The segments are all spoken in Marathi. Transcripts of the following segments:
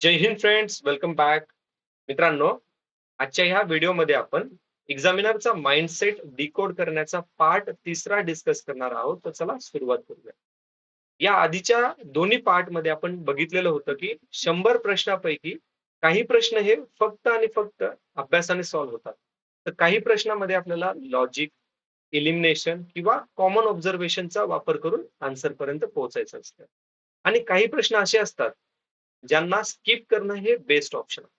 जय हिंद फ्रेंड्स, वेलकम बॅक. मित्रांनो, आजच्या ह्या व्हिडिओमध्ये आपण एक्झामिनरचा माइंडसेट डिकोड करण्याचा पार्ट तिसरा डिस्कस करणार आहोत. तर चला सुरुवात करूया. या आधीच्या दोन्ही पार्ट मध्ये आपण बघितलेलं होतं की 100 प्रश्नापैकी काही प्रश्न हे फक्त आणि फक्त अभ्यासाने सॉल्व्ह होतात. तर काही प्रश्नामध्ये आपल्याला लॉजिक, इलिमिनेशन किंवा कॉमन ऑब्झर्वेशनचा वापर करून आन्सर पर्यंत पोहोचायचं असतं. आणि काही प्रश्न असे असतात ज्यांना स्किप करणं हे बेस्ट ऑप्शन आहे.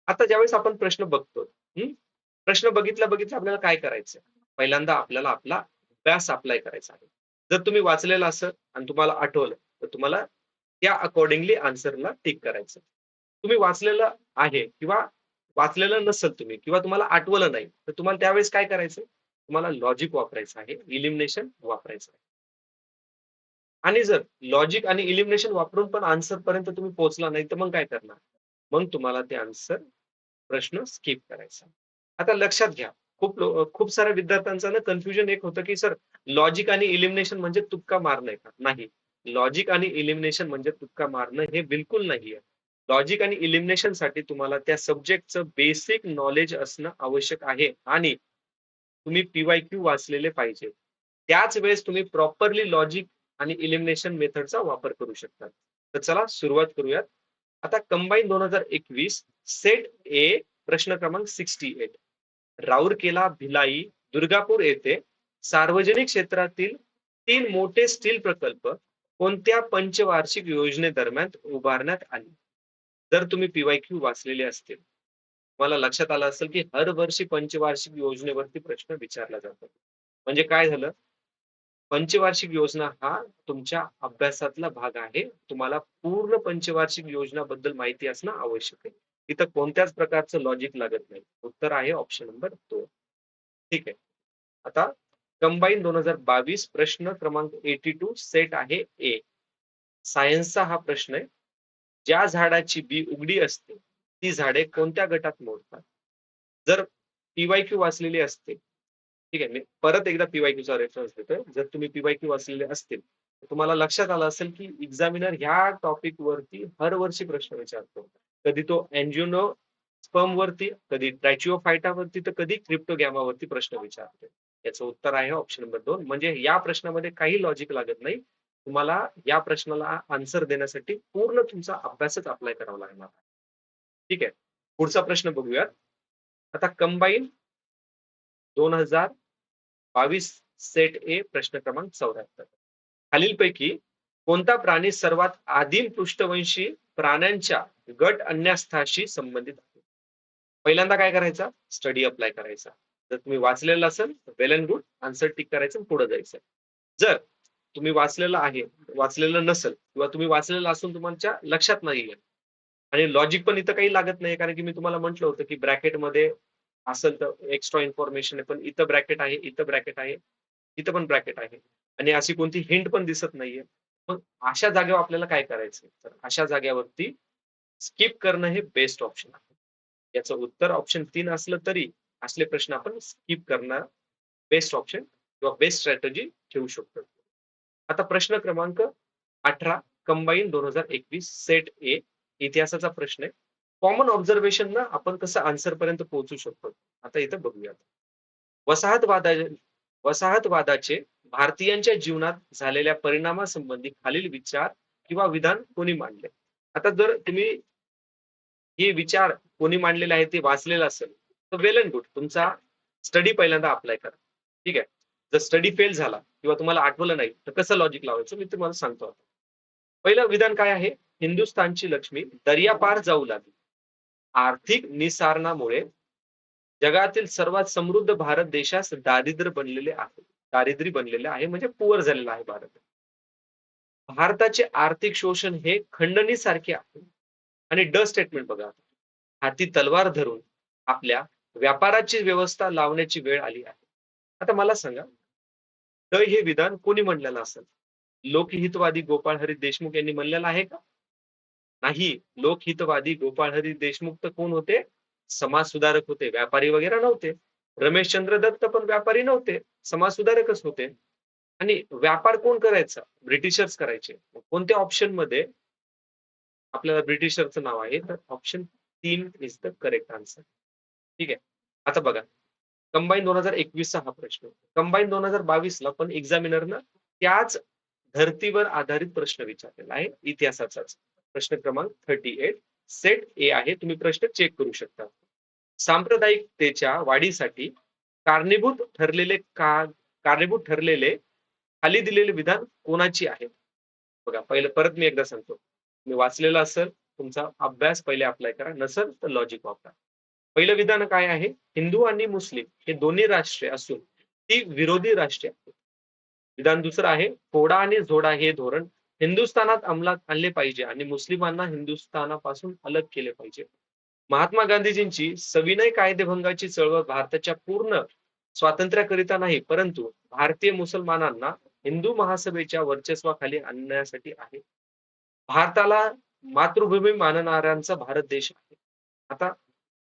आता ज्यावेळेस आपण प्रश्न बघतो, प्रश्न बघितल्या बघितल्या आपल्याला काय करायचं? पहिल्यांदा आपल्याला आपला अभ्यास अप्लाय करायचा आहे. जर तुम्ही वाचलेलं असेल आणि तुम्हाला आठवलं, तर तुम्हाला त्या अकॉर्डिंगली आन्सरला टिक करायचं. तुम्ही वाचलेलं आहे किंवा वाचलेलं नसेल तुम्ही किंवा तुम्हाला आठवलं नाही, तर तुम्हाला त्यावेळेस काय करायचं? तुम्हाला लॉजिक वापरायचं आहे, इलिमिनेशन वापरायचं आहे. आणि जर लॉजिक आणि इलिमिनेशन वापरून पण आन्सर पर्यंत तुम्ही पोहोचला नाही, तर मग काय करणार? मग तुम्हाला ते आन्सर प्रश्न स्किप करायचा. आता लक्षात घ्या, खूप साऱ्या विद्यार्थ्यांचं ना कन्फ्युजन एक होतं, की सर लॉजिक आणि इलिमिनेशन म्हणजे तुक्का मारणं का? नाही. लॉजिक आणि इलिमिनेशन म्हणजे तुक्का मारणं हे बिलकुल नाहीये. लॉजिक आणि इलिमिनेशनसाठी तुम्हाला त्या सब्जेक्टचं बेसिक नॉलेज असणं आवश्यक आहे आणि तुम्ही पी-वाय-क्यू वाचलेले पाहिजे. त्याच वेळेस तुम्ही प्रॉपरली लॉजिक आणि इलिमिनेशन मेथडचा वापर करू शकता. तर चला सुरुवात करूयात. आता कंबाईन 2021 सेट ए प्रश्न क्रमांक 68. राउरकेला, भिलाई, दुर्गापूर येथे सार्वजनिक क्षेत्रातील 3 मोठे स्टील प्रकल्प कोणत्या पंचवार्षिक योजनेदरम्यान उभारण्यात आले? जर तुम्ही पी-वाय-क्यू वाचलेले असतील, तुम्हाला लक्षात आलं असेल की हर वर्षी पंचवार्षिक योजनेवरती प्रश्न विचारला जातो. म्हणजे काय झालं? पंचवार्षिक योजना हा तुमच्या अभ्यासातला भाग आहे. तुम्हाला पूर्ण पंचवार्षिक योजनाबद्दल माहिती असणं आवश्यक आहे. इथं कोणत्याच प्रकारचं लॉजिक लागत नाही. उत्तर आहे ऑप्शन नंबर 2. ठीक आहे. आता कंबाईन 2022 प्रश्न क्रमांक 82 सेट आहे ए. सायन्सचा हा प्रश्न आहे. ज्या झाडाची बी उघडी असते, ती झाडे कोणत्या गटात मोडतात? जर पी-वाय-क्यू वाचलेली असते, ठीक आहे. मी परत एकदा पी-वाय-क्यूचा रेफरन्स देतोय. जर तुम्ही पी-वाय-क्यू वाचलेले असतील, तर तुम्हाला लक्षात आलं असेल की एक्झामिनर ह्या टॉपिक वरती हर वर्षी प्रश्न विचारतो. कधी तो अँजिओस्पर्म वरती, कधी ट्रॅचिओफायटा वरती, तर कधी क्रिप्टोगॅमा वरती प्रश्न विचारतो. याचं उत्तर आहे ऑप्शन नंबर 2. म्हणजे या प्रश्नामध्ये काही लॉजिक लागत नाही. तुम्हाला या प्रश्नाला आन्सर देण्यासाठी पूर्ण तुमचा अभ्यासच अप्लाय करावा लागणार आहे. ठीक आहे. पुढचा प्रश्न बघूयात. आता कंबाईन 2022 सेट ए प्रश्न क्रमांक 74. खालीलपैकी कोणता प्राणी सर्वात आदिम पृष्ठवंशी प्राण्यांच्या गट अन्यस्थाशी संबंधित आहे? पहिल्यांदा काय करायचा? स्टडी अप्लाय करायचा. जर तुम्ही वाचलेलं असेल तर वेल अँड गुड, आन्सर टिक करायचं आणि पुढे जायचं. जर तुम्ही वाचलेलं आहे, वाचलेलं नसेल किंवा तुम्ही वाचलेलं असून तुमच्या लक्षात नाहीये आणि लॉजिक पण इथं काही लागत नाही, कारण की मी तुम्हाला म्हटलं होतं की ब्रॅकेटमध्ये असेल तर एक्स्ट्रा इन्फॉर्मेशन आहे, पण इथं ब्रॅकेट आहे, इथं ब्रॅकेट आहे, इथं पण ब्रॅकेट आहे आणि अशी कोणती हिंट पण दिसत नाहीये. मग अशा जागेवर आपल्याला काय करायचं? तर अशा जागेवरती स्किप करणं हे बेस्ट ऑप्शन आहे. याचं उत्तर ऑप्शन 3 असलं तरी असले प्रश्न आपण स्किप करणं बेस्ट ऑप्शन किंवा बेस्ट स्ट्रॅटेजी ठेवू शकतो. आता प्रश्न क्रमांक 18 कंबाईन 2021 सेट ए इतिहासाचा प्रश्न आहे. कॉमन ऑब्झर्वेशन ना आपण कसं आन्सर पर्यंत पोहोचू शकतो? आता इथं बघूयात. वसाहतवादा वसाहतवादाचे भारतीयांच्या जीवनात झालेल्या परिणामासंबंधी खालील विचार किंवा विधान कोणी मांडले? आता जर तुम्ही हे विचार कोणी मांडलेले आहे ते वाचलेलं असेल, तर वेल अँड गुड. तुमचा स्टडी पहिल्यांदा अप्लाय करा. ठीक आहे. जर स्टडी फेल झाला किंवा तुम्हाला आठवलं नाही, तर कसं लॉजिक लावायचं मी तुम्हाला सांगतो आता. पहिलं विधान काय आहे? हिंदुस्थानची लक्ष्मी दर्यापार जाऊ लागली. आर्थिक निसारणामुळे जगातील सर्वात समृद्ध भारत देशास दारिद्र्य बनलेले आहे. दारिद्र्य बनलेले आहे म्हणजे पुअर झालेला आहे भारत. भारताचे आर्थिक शोषण हे खंडणीसारखे आहे. आणि स्टेटमेंट बघा. हाती तलवार धरून आपल्या व्यापाराची व्यवस्था लावण्याची वेळ आली आहे. आता मला सांगा, हे विधान कोणी म्हणलेलं असेल? लोकहितवादी गोपाळ हरी देशमुख यांनी म्हणलेलं आहे का? नाही. लोकहितवादी गोपाळ हरी देशमुख तर कोण होते? समाज सुधारक होते, व्यापारी वगैरे नव्हते. रमेशचंद्र दत्त पण व्यापारी नव्हते, समाज सुधारकच होते. आणि व्यापार कोण करायचा? ब्रिटिशर्स करायचे. कोणत्या ऑप्शन मध्ये आपल्याला ब्रिटिशरचं नाव आहे. तर option 3 is the correct answer. ठीक आहे. आता बघा, कंबाईन 2021 चा हा प्रश्न. कंबाईन 2022 ला पण एक्झामिनरनं त्याच धर्तीवर आधारित प्रश्न विचारलेला आहे, इतिहासाचाच. प्रश्न क्रमांक 38 सेट ए आहे. तुम्ही प्रश्न चेक करू शकता. सांप्रदायिकतेच्या वाढीसाठी कारणीभूत ठरलेले कारणीभूत ठरलेले खाली दिलेले विधान कोणाची आहे? बघा, पहिलं परत मी एकदा सांगतो. तुम्ही वाचलेलं असेल, तुमचा अभ्यास पहिले अप्लाय करा. नसेल तर लॉजिक वापरा. पहिलं विधान काय आहे? हिंदू आणि मुस्लिम हे दोन्ही राष्ट्रे असून ती विरोधी राष्ट्रे आहेत. विधान दुसरं आहे, फोडा आणि झोडा हे धोरण हिंदुस्थानात अंमलात आणले पाहिजे आणि मुस्लिमांना हिंदुस्थानापासून अलग केले पाहिजे. महात्मा गांधीजींची सविनय कायदेभंगाची चळवळ भारताच्या पूर्ण स्वातंत्र्याकरिता नाही, परंतु भारतीय मुसलमानांना हिंदू महासभेच्या वर्चस्वाखाली आणण्यासाठी आहे. भारताला मातृभूमी मानणाऱ्यांचा भारत देश आहे. आता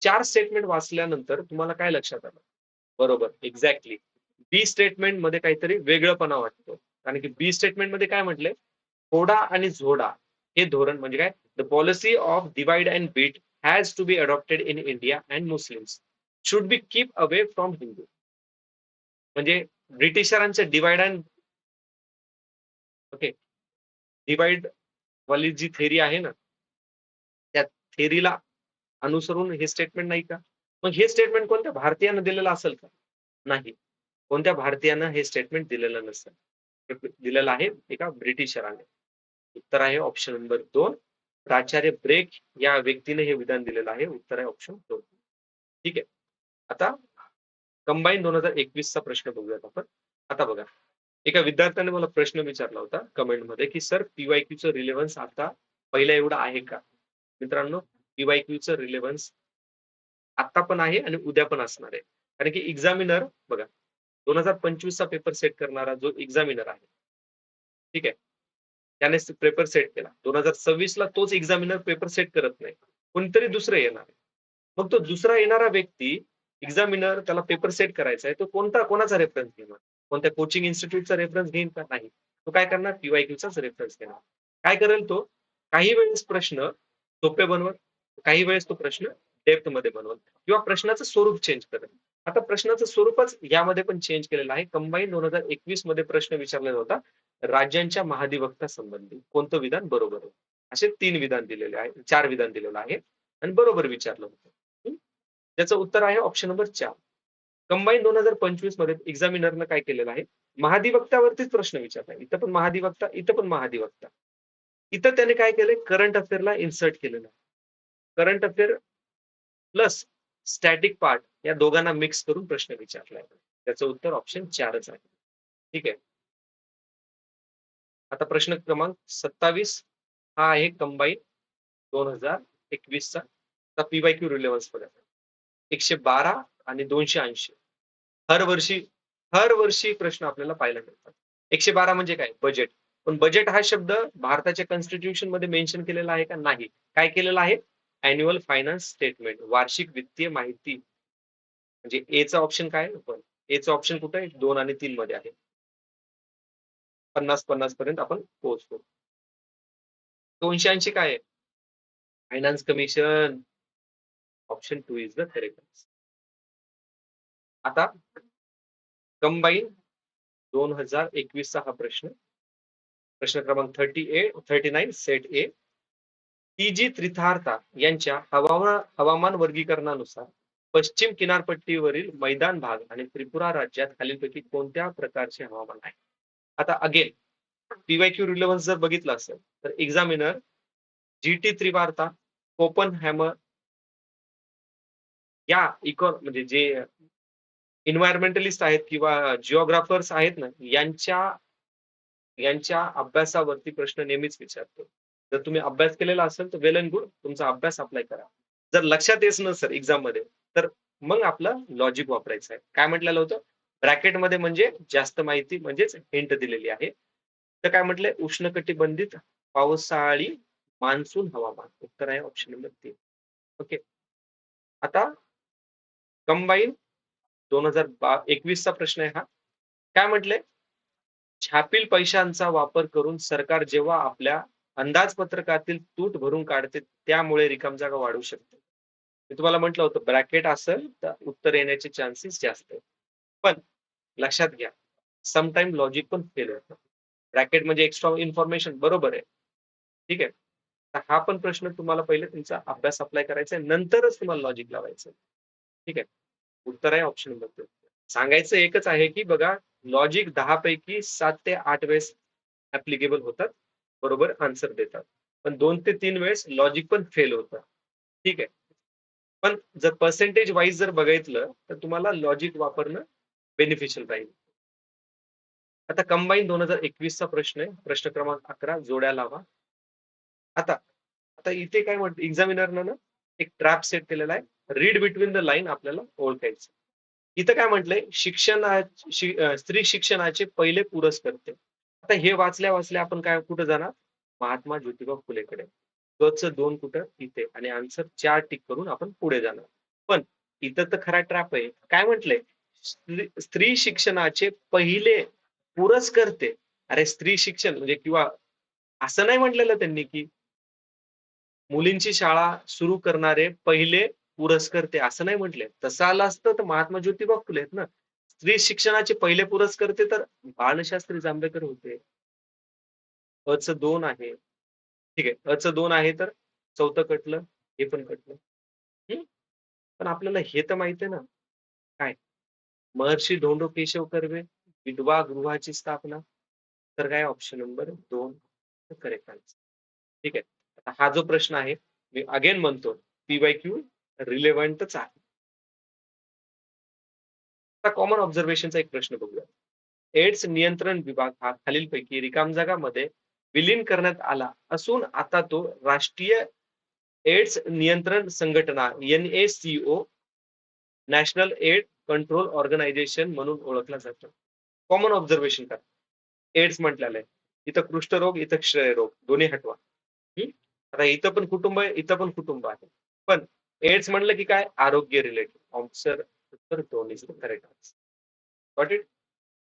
4 स्टेटमेंट वाचल्यानंतर तुम्हाला काय लक्षात आलं? बरोबर, एक्झॅक्टली. बी स्टेटमेंट मध्ये काहीतरी वेगळंपणा वाटतो. कारण की बी स्टेटमेंट मध्ये काय म्हटलंय? फोडा आणि झोडा हे धोरण म्हणजे काय? The policy of divide and beat has to be adopted in India and Muslims should be keep away from Hindu. म्हणजे ब्रिटिशरांचं डिवाइड अँड ओके, डिवाइड वाली जी थेरी आहे ना, त्या थेरीला अनुसरून हे स्टेटमेंट नाही का? मग हे स्टेटमेंट कोणत्या भारतीयानं दिलेलं असेल का? नाही. कोणत्या भारतीयानं हे स्टेटमेंट दिलेलं नसेल. हे दिलेलं आहे एका ब्रिटिशराने. उत्तर आहे ऑप्शन नंबर 2. प्राचार्य ब्रेक या व्यक्तीने हे विधान दिलेलं आहे. उत्तर आहे ऑप्शन 2. ठीक आहे. आता कंबाईन 2021 चा प्रश्न बघूयात आपण. आता बघा, एका विद्यार्थ्याने मला प्रश्न विचारला होता कमेंटमध्ये, की सर पी-वाय-क्यूचं रिलेव्हन्स आता पहिल्या एवढं आहे का? मित्रांनो, पी-वाय-क्यूचं रिलेव्हन्स आता पण आहे आणि उद्या पण असणार आहे. कारण की एक्झामिनर बघा, 2025 चा पेपर सेट करणारा जो एक्झामिनर आहे, ठीक आहे? त्यानेच पेपर सेट केला. 2026 ला तोच एक्झामिनर पेपर सेट करत नाही. कोणीतरी दुसरं येणार आहे. मग तो दुसरा येणारा व्यक्ती एक्झामिनर त्याला पेपर सेट करायचा आहे. तो कोणाचा रेफरन्स घेणार? कोणत्या कोचिंग इन्स्टिट्यूटचा रेफरन्स घेईल का? नाही. तो काय करणार? पी-वाय-क्यूचाच रेफरन्स घेणार. काय करेल तो? काही वेळेस प्रश्न सोपे बनवल, काही वेळेस तो प्रश्न डेप्थमध्ये बनवल किंवा प्रश्नाचं स्वरूप चेंज करेल. आता प्रश्नाचं स्वरूपच यामध्ये पण चेंज केलेलं आहे. कंबाईन 2021 मध्ये प्रश्न विचारलेला होता, राज्यांच्या महाधिवक्ता संबंधी कोणतं विधान बरोबर आहे? असे 3 विधान दिलेले आहे, 4 विधान दिलेलं आहे आणि बरोबर विचारलं होतं. त्याचं उत्तर आहे ऑप्शन नंबर 4. कंबाईन 2025 मध्ये एक्झामिनरनं काय केलेलं आहे? महाधिवक्त्यावरतीच प्रश्न विचारलाय. इथं पण महाधिवक्ता, इथं पण महाधिवक्ता. इथं त्याने काय केलंय? करंट अफेअरला इन्सर्ट केलेलं आहे. Current affair plus static part या दोघांना मिक्स करून प्रश्न विचारलाय. त्याचं उत्तर ऑप्शन 4च आहे. ठीक आहे. आता प्रश्न क्रमांक 27 हा आहे कंबाईन 2021 चा. आता पी-वाय-क्यू रिलेव्हन्स बघा. 112 आणि 280 हर वर्षी हर वर्षी प्रश्न आपल्याला पाहायला मिळतात. 112 म्हणजे काय? बजेट. पण बजेट हा शब्द भारताच्या कॉन्स्टिट्यूशन मध्ये मेन्शन केलेला आहे का? नाही. काय केलेला आहे? अॅन्युअल फायनान्स स्टेटमेंट, वार्षिक वित्तीय माहिती. म्हणजे ए चा ऑप्शन काय? पण ए चा ऑप्शन कुठे आहे? 2 आणि 3 मध्ये आहे. 50-50 पर्यंत आपण पोहोचतो. 280 काय आहे? Finance commission. Option 2 is the correct. आता कंबाईन 2021 चा हा प्रश्न. प्रश्न क्रमांक 39 सेट ए. टी जी त्रितारता यांच्या हवामान वर्गीकरणानुसार पश्चिम किनारपट्टीवरील मैदान भाग आणि त्रिपुरा राज्यात खालीलपैकी कोणत्या प्रकारचे हवामान आहे? आता अगेन पीवायक्यू रिलेव्हन्स जर बघितलं असेल तर एक्झामिनर जी टी त्रिवार्ता, कोपन हॅमर या इको म्हणजे जे इन्व्हायरमेंटलिस्ट आहेत किंवा जिओग्राफर्स आहेत ना, यांच्या यांच्या अभ्यासावरती प्रश्न नेहमीच विचारतो. जर तुम्ही अभ्यास केलेला असेल तर वेल अँड गुड, तुमचा अभ्यास अप्लाय करा. जर लक्षात येत नसेल एक्झाम मध्ये, तर मग आपलं लॉजिक वापरायचं आहे. काय म्हटलेलं होतं? ब्रॅकेटमध्ये म्हणजे जास्त माहिती म्हणजेच हिंट दिलेली आहे. तर काय म्हटलंय? उष्णकटिबंधित पावसाळी मान्सून हवामान. उत्तर आहे ऑप्शन नंबर 3. ओके. आता कंबाईन 2021 चा प्रश्न आहे हा. काय म्हटलंय? छापील पैशांचा वापर करून सरकार जेव्हा आपल्या अंदाजपत्रकातील तूट भरून काढते, त्यामुळे रिकाम जागा वाढू शकते. मी तुम्हाला म्हटलं होतं ब्रॅकेट असेल तर उत्तर येण्याचे चान्सेस जास्त आहेत. पण लक्षात घ्या, समटाईम लॉजिक पण फेल होतं. ब्रॅकेट म्हणजे एक्स्ट्रा इन्फॉर्मेशन बरोबर आहे. ठीक आहे. तर हा पण प्रश्न तुम्हाला पहिले तुमचा अभ्यास अप्लाय करायचा आहे, नंतरच तुम्हाला लॉजिक लावायचं आहे. ठीक आहे. उत्तर आहे ऑप्शन नंबर 2. सांगायचं एकच आहे, की बघा लॉजिक 10 पैकी 7 ते 8 वेळेस ॲप्लिकेबल होतात. बरोबर आन्सर देतात. पण 2 ते 3 वेळेस लॉजिक पण फेल होतं. ठीक आहे. पण जर पर्सेंटेज वाईज जर बघितलं, तर तुम्हाला लॉजिक वापरणं बेनिफिशियल राहील. आता कंबाईन 2021 चा प्रश्न आहे. प्रश्न क्रमांक 11 जोड्या लावा. आता आता इथे काय म्हणतं एक्झामिनरनं ना एक ट्रॅप सेट केलेला आहे. रीड बिटवीन द लाईन आपल्याला ओळखायचं. इथं काय म्हटलंय स्त्री शिक्षणाचे पहिले पुरस्कर्ते. आता हे वाचल्या आपण काय कुठं जाणार? महात्मा ज्योतिबा फुलेकडे. क चं 2 कुठं? इथे आणि आन्सर 4 टिक करून आपण पुढे जाणार. पण इथं तर खरा ट्रॅप आहे. काय म्हटलंय? स्त्री शिक्षणाचे पहिले पुरस्कर्ते. अरे स्त्री शिक्षण म्हणजे किंवा असं नाही म्हटलेलं त्यांनी, की मुलींची शाळा सुरू करणारे पहिले पुरस्कर्ते असं नाही म्हटले. तसं आलं असतं तर महात्मा ज्योतिबा फुले आहेत ना. स्त्री शिक्षणाचे पहिले पुरस्कर्ते तर बाळशास्त्री जांभेकर होते. अ चं 2 आहे. ठीक आहे. अ चं 2 आहे तर चौथं कटलं, हे पण कटलं. हं. पण आपल्याला हे तर माहिती आहे ना, काय? महर्षी धोंडो केशव कर्वे, विधवा गृहाची स्थापना. तर काय ऑप्शन नंबर 2 करेक्ट आन्सर. ठीक आहे. आता हा जो प्रश्न आहे, मी अगेन म्हणतो पी-वाय-क्यू रिलेव्हंटच आहे. आता कॉमन ऑब्झर्वेशनचा एक प्रश्न बघूया. एड्स नियंत्रण विभाग हा खालीलपैकी रिकाम जागामध्ये विलीन करण्यात आला असून आता तो राष्ट्रीय एड्स नियंत्रण संघटना NACO national aid control organisation म्हणून ओळखला जातो. कॉमन ऑब्झर्वेशन करा. एड्स म्हटलेलं आहे. इथं कुष्ठरोग, इथं क्षयरोग दोन्ही हटवा. हं? आता इथं पण कुटुंब आहे, इथं पण कुटुंब आहे. पण एड्स म्हणलं की काय आरोग्य रिलेटेड. उत्तर 2 is the correct answer. Got it?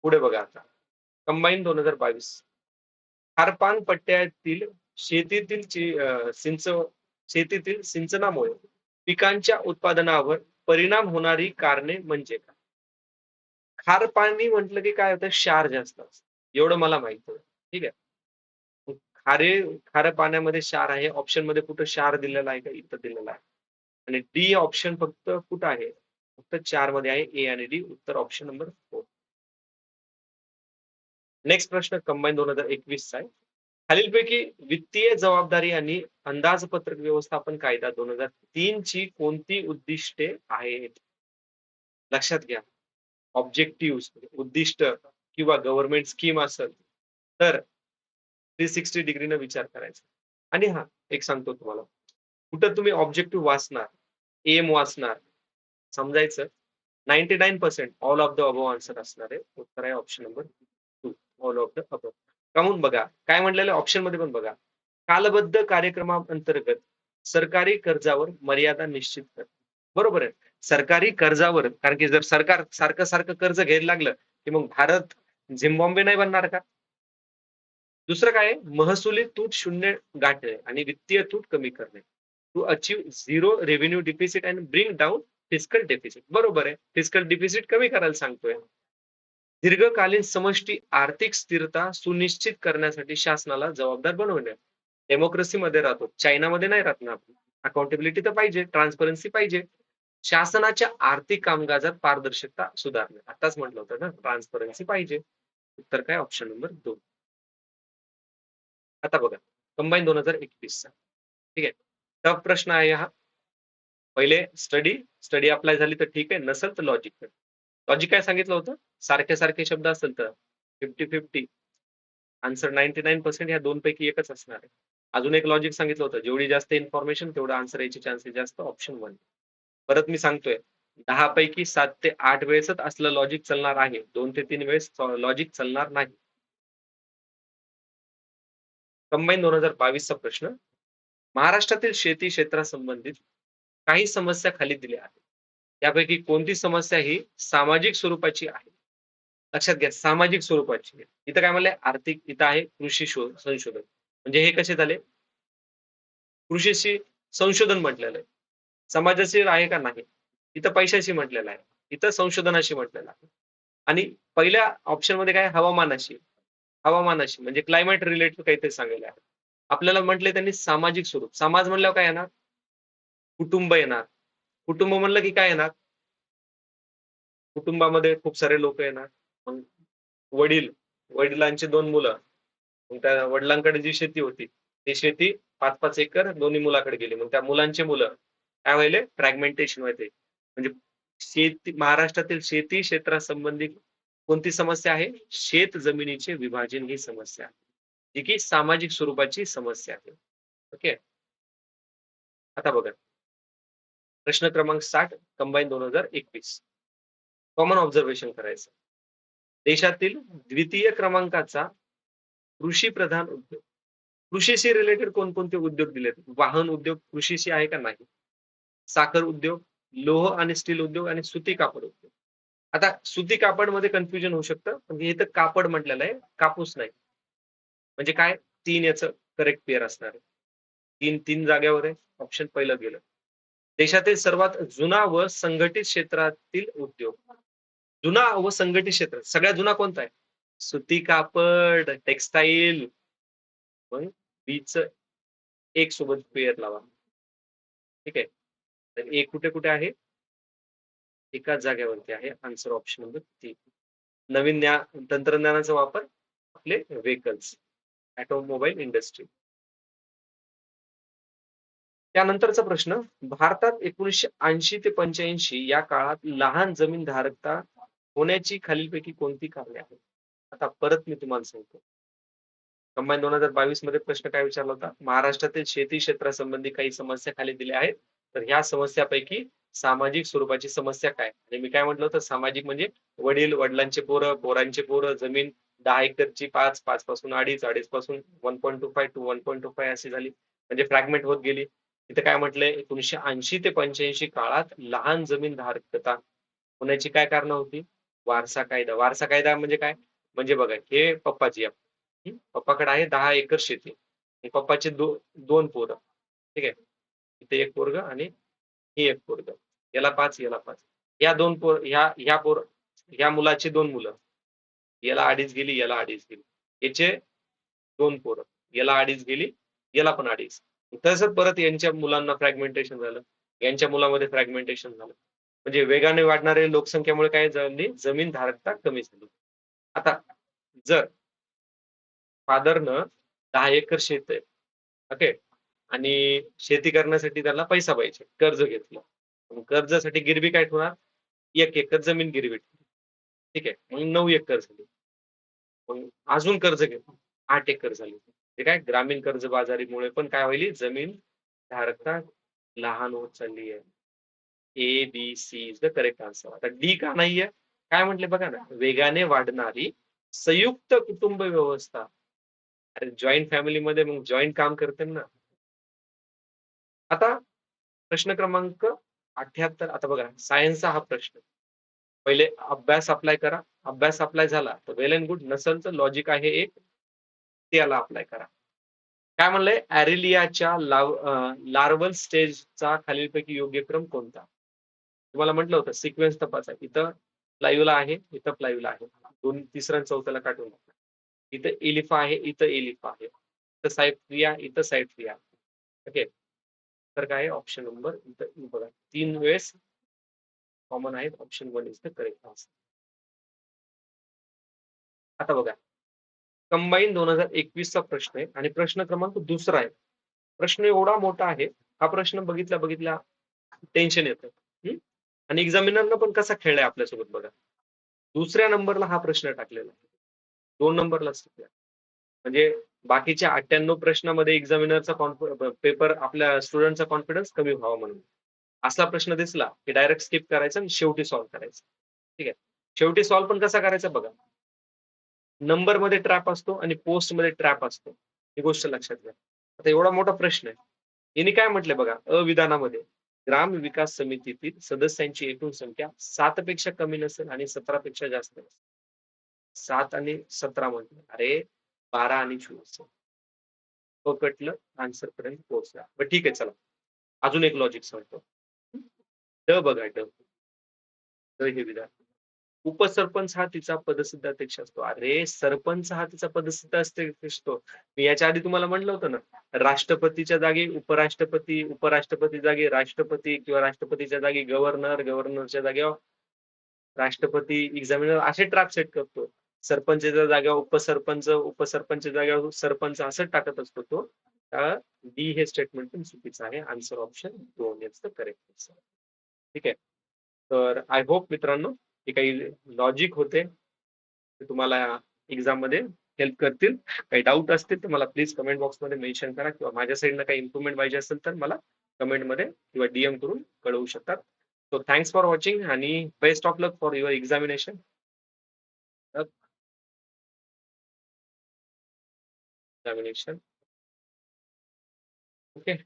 पुढे बघा आता. कंबाईन 2022. खारपान पट्ट्यातील शेतीतील शेतीतील सिंचनामुळे पिकांच्या उत्पादनावर परिणाम होणारी कारणे म्हणजे काय? खार पाणी म्हटलं की काय होतं क्षार जास्त असतं. एवढं मला माहिती आहे. ठीक आहे. खारे खाऱ्या पाण्यामध्ये क्षार आहे. ऑप्शन मध्ये कुठं क्षार दिलेला आहे का? इथं दिलेला आहे. आणि डी ऑप्शन फक्त कुठं आहे? फक्त 4 मध्ये आहे. ए आणि डी. उत्तर ऑप्शन नंबर 4. नेक्स्ट प्रश्न कंबाईन 2021 चा आहे. खालीलपैकी वित्तीय जबाबदारी आणि अंदाजपत्रक व्यवस्थापन कायदा 2003 ची कोणती उद्दिष्टे आहेत? लक्षात घ्या. ऑब्जेक्टिव्ह उद्दिष्ट किंवा गव्हर्नमेंट स्कीम असेल तर 360 डिग्रीनं विचार करायचा. आणि हा एक सांगतो तुम्हाला. कुठं तुम्ही ऑब्जेक्टिव्ह वाचणार, एम वाचणार, समजायचं 99% all of the above answer असणार आहे. उत्तर आहे option number 2 all of the above. काहून बघा, काय म्हटलेलं ऑप्शन मध्ये पण बघा. कालबद्ध कार्यक्रमाअंतर्गत सरकारी कर्जावर मर्यादा निश्चित कर. बरोबर आहे. सरकारी कर्जावर कारण की जर सरकार सारखं कर्ज घ्यायला लागलं, की मग भारत झिम्बाब्वे नाही बनणार का? दुसरं काय आहे? महसुली तूट शून्य गाठणे आणि वित्तीय तूट कमी करणे. To achieve zero revenue deficit and bring down fiscal deficit. बरोबर आहे. फिस्कल डिफिसिट कमी करायला सांगतोय. दीर्घकालीन समष्टी आर्थिक स्थिरता सुनिश्चित करण्यासाठी शासनाला जबाबदार बनवणे. डेमोक्रेसीमध्ये राहतो. चायनामध्ये नाही राहत ना आपण. अकाउंटेबिलिटी तर पाहिजे, ट्रान्सपरन्सी पाहिजे. शासनाच्या आर्थिक कामकाजात पारदर्शकता सुधारणे. आताच म्हटलं होतं ना, ट्रान्सपरन्सी पाहिजे. उत्तर काय ऑप्शन नंबर 2. आता बघा, कंबाईन 2021 चा. ठीक आहे. टफ प्रश्न आहे हा. पहिले स्टडी अप्लाय झाली तर ठीक आहे, नसेल तर लॉजिक कर. लॉजिक काय सांगितलं होतं? सारखे शब्द असेल तर 50-50 आन्सर 99% ह्या 2 पैकी एकच असणार आहे. अजून एक लॉजिक सांगितलं होतं, जेवढी जास्त इन्फॉर्मेशन तेवढं आन्सर यायचे चान्सेस जास्त ऑप्शन 1. परत मी सांगतोय 10 पैकी 7 ते 8 वेळेसच असलं लॉजिक चालणार आहे. 2 ते 3 वेळेस लॉजिक चालणार नाही. कंबाईन 2022 चा प्रश्न. महाराष्ट्रातील शेती क्षेत्रासंबंधित काही समस्या खाली दिल्या आहेत. त्यापैकी कोणती समस्या ही सामाजिक स्वरूपाची आहे? लक्षात घ्या सामाजिक स्वरूपाची आहे. इथं काय म्हणलंय आर्थिक, इथं आहे कृषी संशोधन. म्हणजे हे कसे झाले? कृषीशी संशोधन म्हटलेलं आहे. समाजाशी आहे का नाही? इथं पैशाशी म्हटलेलं आहे. इथं संशोधनाशी म्हटलेलं आहे. आणि पहिल्या ऑप्शनमध्ये काय हवामानाशी. हवामानाशी म्हणजे क्लायमेट रिलेटेड काहीतरी सांगितलं आहे. आपल्याला म्हटले त्यांनी सामाजिक स्वरूप. समाज म्हणल्यावर काय येणार? कुटुंब येणार. कुटुंब म्हणलं की काय येणार? कुटुंबामध्ये खूप सारे लोकं येणार. मग वडील, वडिलांची 2 मुलं. मग त्या वडिलांकडे जी शेती होती, ती शेती 5-5 एकर दोन्ही मुलाकडे गेली. मग त्या मुलांची मुलं काय व्हायले? फ्रॅगमेंटेशन व्हायचे. म्हणजे शेती महाराष्ट्रातील शेती क्षेत्रासंबंधी कोणती समस्या आहे? शेत जमिनीचे विभाजन ही समस्या आहे. जी की सामाजिक स्वरूपाची समस्या आहे. ओके. आता बघा प्रश्न क्रमांक 60 कंबाईन 2021 कॉमन ऑब्झर्वेशन करायचं. देशातील द्वितीय क्रमांकाचा कृषी प्रधान उद्योग. कृषीशी रिलेटेड कोणकोणते उद्योग दिलेत? वाहन उद्योग कृषीशी आहे का नाही? साखर उद्योग, लोह आणि स्टील उद्योग आणि सुती कापड उद्योग. आता सुती कापडमध्ये कन्फ्युजन होऊ शकतं. पण इथं कापड म्हटलेलं आहे, कापूस नाही. म्हणजे काय? 3 याचं करेक्ट पेअर असणार आहे. 3 जागेवर आहे. ऑप्शन पहिलं गेलं. देशातील सर्वात जुना व संघटित क्षेत्रातील उद्योग. जुना व संघटित क्षेत्र. सगळ्यात जुना कोणता आहे? सुती कापड, टेक्सटाईल. मग बीचं एक सोबत पेअर लावा. ठीक आहे. तर एक कुठे-कुठे आहे? एकाच जागेवरती आहे. Answer option number 3. नवीन तंत्रज्ञानाचा वापर आपले व्हेइकल्स, ऑटोमोबाईल इंडस्ट्री. त्यानंतरचा प्रश्न, भारतात 1980 ते 85 या काळात लहान जमीन धारकता होण्याची खालीलपैकी कोणती कारणे आहेत? आता परत मी तुम्हाला सांगतो. कंबाईन 2022 मध्ये प्रश्न काय विचारला होता? महाराष्ट्रातील शेती क्षेत्रासंबंधी काही समस्या खाली दिल्या आहेत. तर ह्या समस्यापैकी सामाजिक स्वरूपाची समस्या काय? आणि मी काय म्हटलं होतं सामाजिक म्हणजे वडील, वडिलांचे पोरं, पोरांचे पोरं, जमीन 10 एकरची 5, 5 पासून 2.5, 2.5 पासून 1.25 टू 1.25 अशी झाली. म्हणजे फ्रॅगमेंट होत गेली. इथं काय म्हटलंय 1980 ते 85 काळात लहान जमीन धारकता होण्याची काय कारणं होती? वारसा कायदा. वारसा कायदा म्हणजे काय? म्हणजे बघा हे पप्पाची पप्पाकडे आहे 10 एकर शेती. आणि पप्पाचे 2 पोरं. ठीक आहे. इथे 1 पोरगं आणि हे 1 पोरगं. याला 5, याला 5. या 2 पोर ह्या मुलाची 2 मुलं. याला 2.5 गेली, याला 2.5 गेली. याचे 2 पोरं. याला 2.5 गेली, याला पण 2.5. तसंच परत यांच्या मुलांना फ्रॅगमेंटेशन झालं. यांच्या मुलामध्ये फ्रॅगमेंटेशन झालं. म्हणजे वेगाने वाढणाऱ्या लोकसंख्येमुळे काय झाली? जमीन धारकता कमी झाली. आता जर फादरनं 10 एकर शेत आहे. ओके. आणि शेती करण्यासाठी त्याला पैसा पाहिजे. कर्ज घेतलं. मग कर्जासाठी गिरवी काय ठेवणार? 1 एकर जमीन गिरवी ठेवली. ठीक आहे. मग 9 एकर झाली. मग अजून कर्ज घेतलं. 8 एकर झाली. ते काय ग्रामीण कर्जबाजारीमुळे पण काय व्हायली जमीन धारकता लहान होत चालली आहे. A, B, C is the correct answer. आता डी का नाहीये? काय म्हटले बघा ना, वेगाने वाढणारी संयुक्त कुटुंब व्यवस्था. अरे जॉइंट फॅमिलीमध्ये मग जॉइंट काम करते ना. आता प्रश्न क्रमांक 78 आता बघा सायन्सचा हा प्रश्न. पहिले अभ्यास अप्लाय करा. अभ्यास अप्लाय झाला तर वेल एंड गुड. नसेल तर लॉजिक आहे एक, त्याला अप्लाय करा. काय म्हणलंय? ॲरेलियाच्या लार्वल स्टेजचा खालीलपैकी योग्य क्रम कोणता? तुम्हाला म्हटलं होतं सिक्वेन्स तपासा. इथं लाईव्हला आहे, इथं लाईव्हला आहे. दोन तिसरा आणि चौथ्याला काढून टाका. इथं एलिफा आहे, इथं एलिफा आहे. इथं सायप्रिया, इथं सायप्रिया. ओके. तर काय आहे ऑप्शन नंबर इथं बघा 3 वेळेस कॉमन आहेत. Option 1 is the correct answer. आता बघा कंबाईन 2021 चा प्रश्न आहे आणि प्रश्न क्रमांक दुसरा आहे. प्रश्न एवढा मोठा आहे. हा प्रश्न बघितल्या टेन्शन येतं. हं. आणि एक्झामिनरनं पण कसा खेळलाय आपल्यासोबत बघा. दुसऱ्या नंबरला हा प्रश्न टाकलेला आहे. 2 नंबरलाच म्हणजे बाकीच्या 98 प्रश्नामध्ये एक्झामिनरचा पेपर आपल्या स्टुडंटचा कॉन्फिडन्स कमी व्हावा म्हणून. असा प्रश्न दिसला, की डायरेक्ट स्किप करायचा आणि शेवटी सॉल्व्ह करायचा. ठीक आहे. शेवटी सॉल्व्ह पण कसा करायचा बघा. नंबरमध्ये ट्रॅप असतो आणि पोस्टमध्ये ट्रॅप असतो. ही गोष्ट लक्षात घ्या. आता एवढा मोठा प्रश्न आहे. यांनी काय म्हटलंय बघा, अविधानामध्ये ग्राम विकास समितीतील सदस्यांची एकूण संख्या 7 पेक्षा कमी नसेल आणि 17 पेक्षा जास्त नसेल. 7 आणि 17 म्हटलं. अरे 12 आणि 24 पकटलं, आन्सर पर्यंत पोहोचला. बरं ठीक आहे चला. अजून एक लॉजिक सांगतो. ड बघा ड. ड हे विधान. उपसरपंच हा तिचा पदसिद्ध अध्यक्ष असतो. अरे सरपंच हा तिचा पदसिद्ध अध्यक्ष असतो. मी याच्या आधी तुम्हाला म्हटलं होतं ना, राष्ट्रपतीच्या जागी उपराष्ट्रपती, उपराष्ट्रपती जागी राष्ट्रपती किंवा राष्ट्रपतीच्या जागी गव्हर्नर, गव्हर्नरच्या जागेवर राष्ट्रपती, एक्झामिनर असे ट्रॅक सेट करतो. सरपंचच्या जागेवर उपसरपंच, उपसरपंचच्या जागेवर सरपंच असं टाकत असतो तो. डी हे स्टेटमेंट पण चुकीचं आहे. Answer option 2 is the correct answer. ठीक आहे. तर आय होप मित्रांनो, हे काही लॉजिक होते, ते तुम्हाला एक्झाममध्ये हेल्प करतील. काही डाऊट असतील तर मला प्लीज कमेंट बॉक्समध्ये मेन्शन करा किंवा माझ्या साईडनं काही इम्प्रूव्हमेंट पाहिजे असेल तर मला कमेंटमध्ये किंवा डीएम करून कळवू शकतात. सो थँक्स फॉर वॉचिंग आणि best of luck for your examination. Examination. Okay.